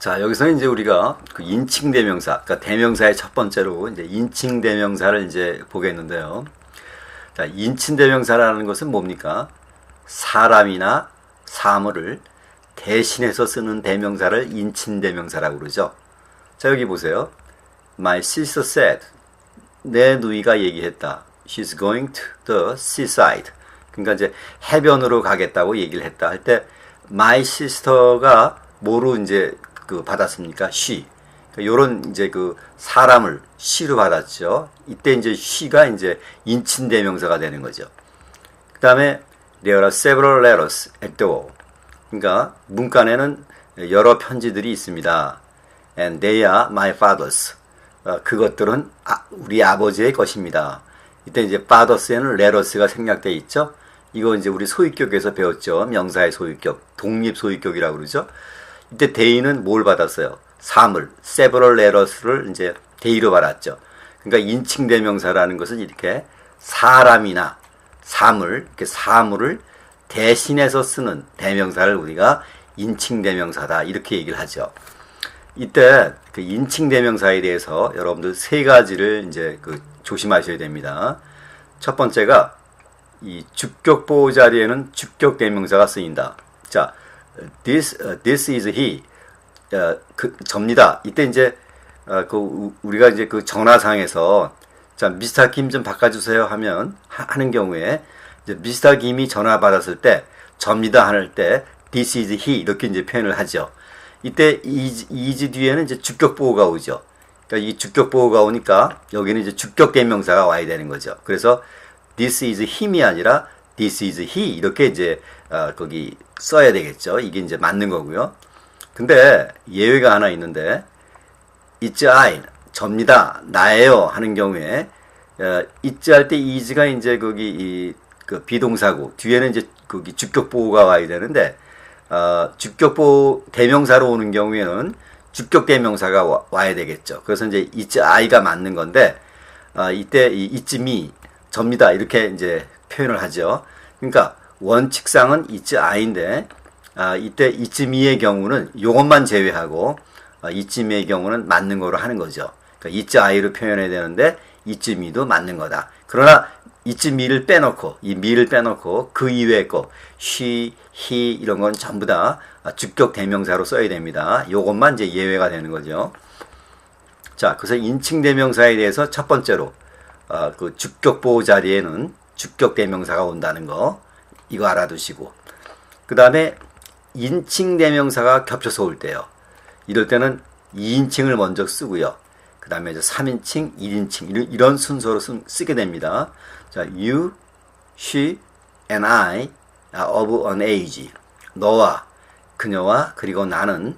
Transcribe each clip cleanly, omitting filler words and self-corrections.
자, 여기서는 이제 우리가 그 인칭 대명사, 그러니까 대명사의 첫 번째로 이제 인칭 대명사를 이제 보겠는데요. 자, 인칭 대명사라는 것은 뭡니까? 사람이나 사물을 대신해서 쓰는 대명사를 인칭 대명사라고 그러죠. 자, 여기 보세요. My sister said. 내 누이가 얘기했다. She's going to the seaside. 그러니까 이제 해변으로 가겠다고 얘기를 했다 할 때 my sister가 뭐로 이제 그 받았습니까? she. 요런 이제 그 사람을 she로 받았죠. 이때 이제 she가 이제 인칭 대명사가 되는 거죠. 그 다음에 there are several letters at the wall. 그러니까 문간에는 여러 편지들이 있습니다. And they are my father's. 그것들은 우리 아버지의 것입니다. 이때 이제 fathers에는 letters가 생략되어 있죠. 이거 이제 우리 소유격에서 배웠죠. 명사의 소유격, 독립 소유격이라고 그러죠. 이때 they는 뭘 받았어요? 사물, several letters를 이제 they로 받았죠. 그러니까 인칭 대명사라는 것은 이렇게 사람이나 사물, 이렇게 사물을 대신해서 쓰는 대명사를 우리가 인칭 대명사다 이렇게 얘기를 하죠. 이때 그 인칭 대명사에 대해서 여러분들 세 가지를 이제 그 조심하셔야 됩니다. 첫 번째가 이 주격 보호 자리에는 주격 대명사가 쓰인다. 자, this is he. 접니다. 이때 이제 우리가 이제 그 전화상에서 자, 미스터 김 좀 바꿔주세요 하는 경우에 이제 미스터 김이 전화 받았을 때 접니다 할 때 this is he 이렇게 이제 표현을 하죠. 이때 is 뒤에는 이제 주격 보호가 오죠. 그러니까 이 주격 보호가 오니까 여기는 이제 주격 대명사가 와야 되는 거죠. 그래서 this is him이 아니라 this is he 이렇게 이제 거기 써야 되겠죠. 이게 이제 맞는 거고요. 근데 예외가 하나 있는데 it's I 접니다 나예요 하는 경우에 it's 할 때 is가 이제 거기 그 비동사고 뒤에는 이제 거기 주격 보호가 와야 되는데 주격 보호 대명사로 오는 경우에는 주격 대명사가 와야 되겠죠. 그래서 이제 it's I가 맞는 건데 이때 이 it's me 접니다 이렇게 이제 표현을 하죠. 그러니까 원칙상은 it's I인데 이때 it's me의 경우는 이것만 제외하고 it's me의 경우는 맞는 거로 하는 거죠. 그러니까 it's I로 표현해야 되는데 it's me도 맞는 거다. 그러나 it's me를 빼놓고 이 me를 빼놓고 그 이외의 거 she, he 이런 건 전부 다 주격 대명사로 써야 됩니다. 이것만 이제 예외가 되는 거죠. 자, 그래서 인칭 대명사에 대해서 첫 번째로 그 주격 보호 자리에는 주격 대명사가 온다는 거 이거 알아두시고 그 다음에 인칭 대명사가 겹쳐서 올 때요. 이럴 때는 2인칭을 먼저 쓰고요. 그 다음에 이제 3인칭, 1인칭 이런 순서로 쓰게 됩니다. 자, you, she, and I are of an age. 너와 그녀와 그리고 나는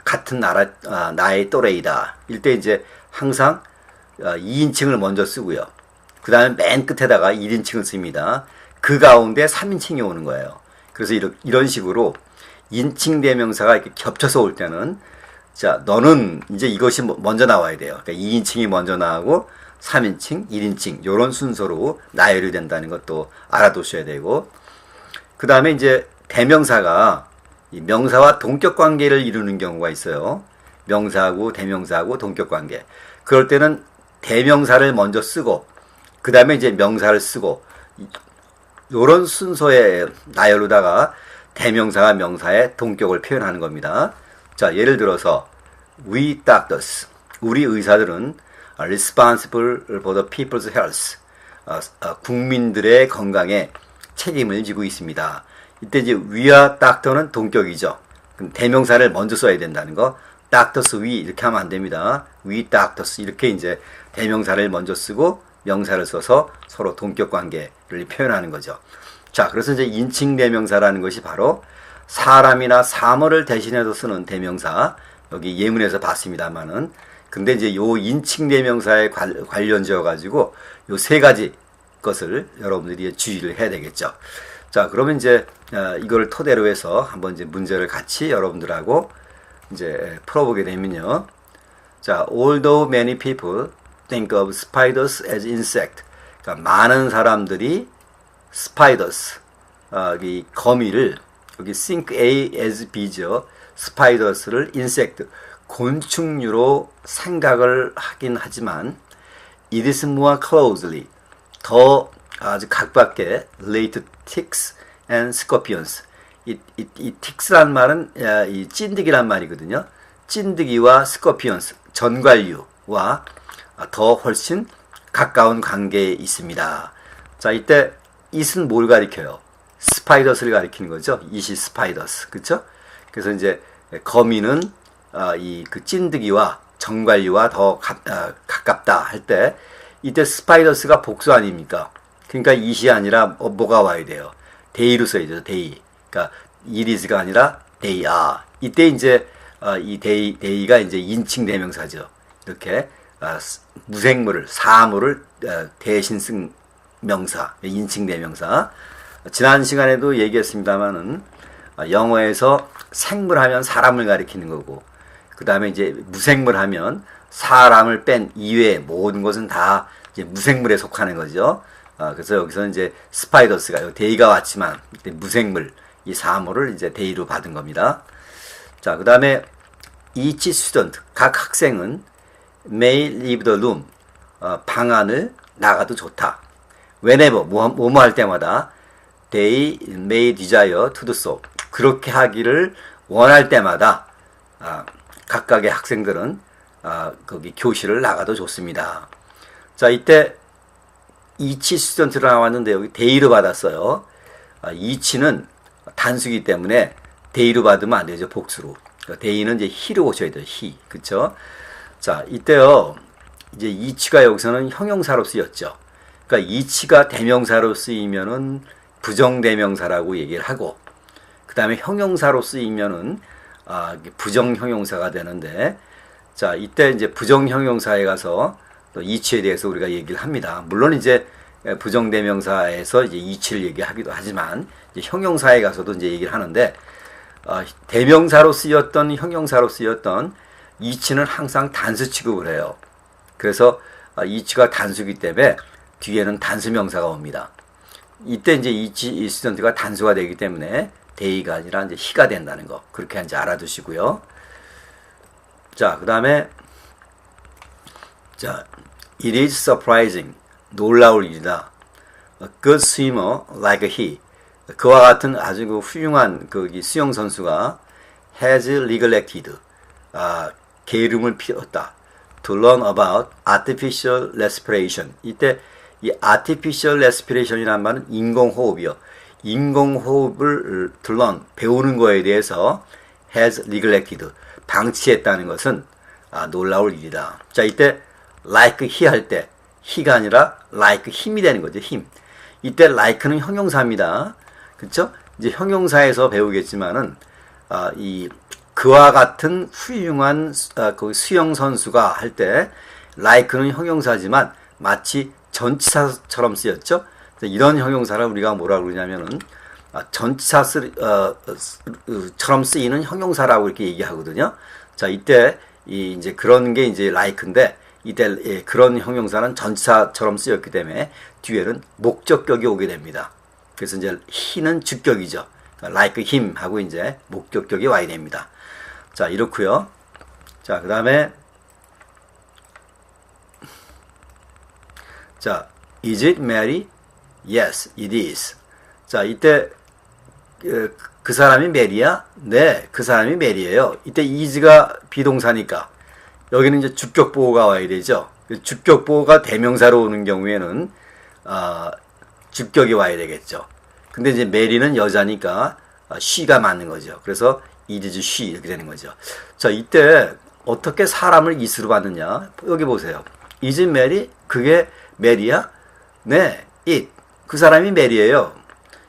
같은 나의 또래이다. 이때 이제 항상 2인칭을 먼저 쓰고요. 그 다음에 맨 끝에다가 1인칭을 씁니다. 그 가운데 3인칭이 오는 거예요. 그래서 이런 식으로 인칭 대명사가 이렇게 겹쳐서 올 때는 자, 너는 이제 이것이 먼저 나와야 돼요. 그러니까 2인칭이 먼저 나오고 3인칭, 1인칭 이런 순서로 나열이 된다는 것도 알아두셔야 되고 그 다음에 이제 대명사가 이 명사와 동격 관계를 이루는 경우가 있어요. 명사하고 대명사하고 동격 관계. 그럴 때는 대명사를 먼저 쓰고 그 다음에 이제 명사를 쓰고 이런 순서의 나열로다가 대명사가 명사의 동격을 표현하는 겁니다. 자, 예를 들어서 we doctors, 우리 의사들은 responsible for the people's health, 국민들의 건강에 책임을 지고 있습니다. 이때 이제 we와 doctor는 동격이죠. 그럼 대명사를 먼저 써야 된다는 거. doctors we 이렇게 하면 안 됩니다. we doctors 이렇게 이제 대명사를 먼저 쓰고 명사를 써서 서로 동격 관계를 표현하는 거죠. 자, 그래서 이제 인칭 대명사라는 것이 바로 사람이나 사물을 대신해서 쓰는 대명사. 여기 예문에서 봤습니다만은. 근데 이제 요 인칭 대명사에 관련지어 가지고 요 세 가지 것을 여러분들이 주의를 해야 되겠죠. 자, 그러면 이제 이걸 토대로 해서 한번 이제 문제를 같이 여러분들하고 이제 풀어보게 되면요. 자, although many people think of spiders as insect. 그러니까 많은 사람들이 spiders, 이 거미를 여기 think A as B죠. 스파이더스를 인섹트, 곤충류로 생각을 하긴 하지만 it is more closely, 더 아주 가깝게 related ticks and scorpions. 이 ticks란 말은 이 찐득이란 말이거든요. 찐득이와 scorpions, 전갈류와 더 훨씬 가까운 관계에 있습니다. 자, 이때 it은 뭘 가리켜요? 스파이더스를 가리키는 거죠. it이 스파이더스, 그렇죠? 그래서 이제 거미는 이 그 찐득이와 전갈류와 더 가깝다 할 때 이때 스파이더스가 복수 아닙니까? 그러니까 it이 아니라 뭐가 와야 돼요? they로 써야죠. they. 그러니까 it is가 아니라 they are. 이때 이제 이 they가 이제 인칭 대명사죠. 이렇게 무생물을 사물을 대신 쓴 명사, 인칭 대명사. 지난 시간에도 얘기했습니다만은 영어에서 생물하면 사람을 가리키는 거고, 그 다음에 이제 무생물하면 사람을 뺀 이외의 모든 것은 다 이제 무생물에 속하는 거죠. 그래서 여기서 이제 스파이더스가 데이가 왔지만 무생물 이 사물을 이제 데이로 받은 겁니다. 자, 그 다음에 each student, 각 학생은 may leave the room, 방 안을 나가도 좋다. whenever, 뭐뭐 할 때마다 they may desire to do so, 그렇게 하기를 원할 때마다 각각의 학생들은 거기 교실을 나가도 좋습니다. 자, 이때 each student로 나왔는데 여기 day로 받았어요. each는 단수기 때문에 day로 받으면 안 되죠. 복수로. day는 이제 he로 오셔야 돼요. he. 그쵸? 자, 이때요. 이제 each가 여기서는 형용사로 쓰였죠. 그러니까 each가 대명사로 쓰이면은 부정대명사라고 얘기를 하고, 그 다음에 형용사로 쓰이면은 부정형용사가 되는데, 자, 이때 이제 부정형용사에 가서 또 each에 대해서 우리가 얘기를 합니다. 물론 이제 부정대명사에서 이제 each를 얘기하기도 하지만, 이제 형용사에 가서도 이제 얘기를 하는데, 대명사로 쓰였던, 형용사로 쓰였던 each는 항상 단수 취급을 해요. 그래서 each가 단수기 때문에 뒤에는 단수명사가 옵니다. 이때 이제 each 스튜던트가 단수가 되기 때문에 day가 아니라 이제 he가 된다는 거. 그렇게 이제 알아두시고요. 자, 그 다음에, 자, it is surprising. 놀라울 일이다. A good swimmer like he. 그와 같은 아주 그 훌륭한 그 수영선수가 has neglected. 게으름을 피웠다. To learn about artificial respiration. 이때 이 artificial respiration이란 말은 인공호흡이요. 인공호흡을 to learn, 배우는 거에 대해서 has neglected, 방치했다는 것은 놀라울 일이다. 자, 이때 like he 할 때 he가 아니라 like him이 되는 거죠. him. 이때 like는 형용사입니다. 그쵸? 이제 형용사에서 배우겠지만은 이 그와 같은 훌륭한 그 수영 선수가 할 때 like는 형용사지만 마치 전치사처럼 쓰였죠. 이런 형용사를 우리가 뭐라 그러냐면은 전치사처럼 쓰이는 형용사라고 이렇게 얘기하거든요. 자, 이때 이제 그런 게 이제 like인데, 이때 그런 형용사는 전치사처럼 쓰였기 때문에 뒤에는 목적격이 오게 됩니다. 그래서 이제 he는 주격이죠. like him 하고 이제 목적격이 와야 됩니다. 자, 이렇고요. 자, 그 다음에 자, is it Mary? Yes, it is. 자, 이때 그 사람이 메리야? 네, 그 사람이 메리예요. 이때 is가 비동사니까 여기는 이제 주격보호가 와야 되죠. 주격보호가 대명사로 오는 경우에는 주격이 와야 되겠죠. 근데 이제 메리는 여자니까 she가 맞는 거죠. 그래서 it is she 이렇게 되는 거죠. 자, 이때 어떻게 사람을 is로 받느냐? 여기 보세요. is it Mary? 그게 메리야? 네, it. 그 사람이 메리예요.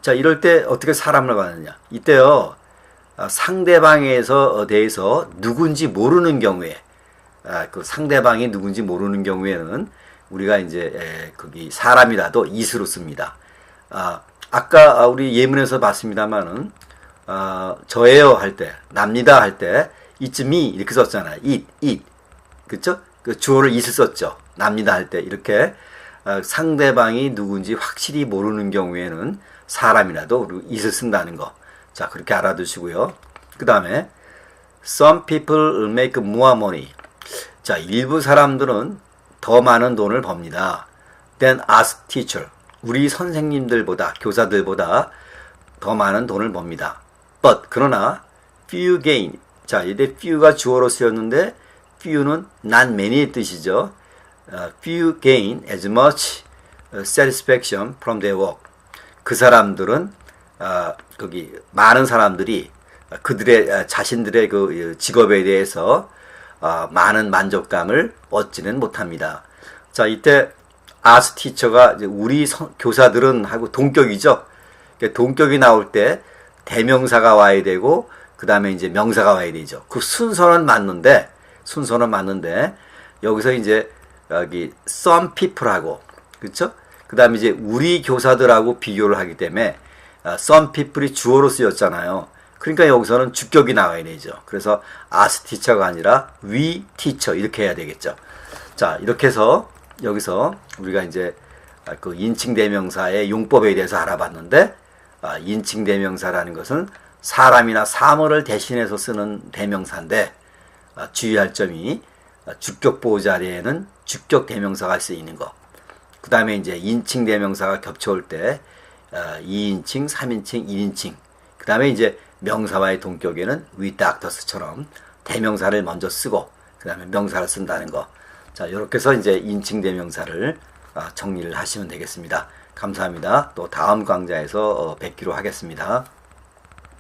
자, 이럴 때 어떻게 사람을 받느냐? 이때요, 상대방에서 대해서 누군지 모르는 경우에, 그 상대방이 누군지 모르는 경우에는 우리가 이제 거기 사람이라도 it으로 씁니다. 아까 우리 예문에서 봤습니다만은 저예요 할 때, 납니다 할 때 it's me 이렇게 썼잖아요. it. 그쵸? 그 주어를 it을 썼죠. 납니다 할 때 이렇게 상대방이 누군지 확실히 모르는 경우에는 사람이라도 it을 쓴다는 거. 자, 그렇게 알아두시고요. 그 다음에 Some people make more money. 자, 일부 사람들은 더 많은 돈을 법니다. Than us teacher. 우리 선생님들보다, 교사들보다 더 많은 돈을 법니다. But, 그러나, few gain. 자, 이때 few가 주어로 쓰였는데, few는 not many의 뜻이죠. Few gain as much satisfaction from their work. 그 사람들은, 거기, 많은 사람들이 그들의, 자신들의 그 직업에 대해서 많은 만족감을 얻지는 못합니다. 자, 이때 as teacher가 우리 교사들은 하고 동격이죠. 동격이 나올 때 대명사가 와야 되고 그 다음에 이제 명사가 와야 되죠. 그 순서는 맞는데 여기서 이제 여기 some people하고 그렇죠? 그 다음에 이제 우리 교사들하고 비교를 하기 때문에 some people이 주어로 쓰였잖아요. 그러니까 여기서는 주격이 나와야 되죠. 그래서 as teacher가 아니라 we teacher 이렇게 해야 되겠죠. 자, 이렇게 해서 여기서 우리가 이제 그 인칭 대명사의 용법에 대해서 알아봤는데, 인칭 대명사라는 것은 사람이나 사물을 대신해서 쓰는 대명사인데, 주의할 점이 주격 보호 자리에는 주격 대명사가 쓰이는 거. 그 다음에 이제 인칭 대명사가 겹쳐올 때 2인칭, 3인칭, 1인칭. 그 다음에 이제 명사와의 동격에는 we doctors처럼 대명사를 먼저 쓰고 그 다음에 명사를 쓴다는 거. 자, 이렇게 해서 이제 인칭 대명사를 정리를 하시면 되겠습니다. 감사합니다. 또 다음 강좌에서 뵙기로 하겠습니다.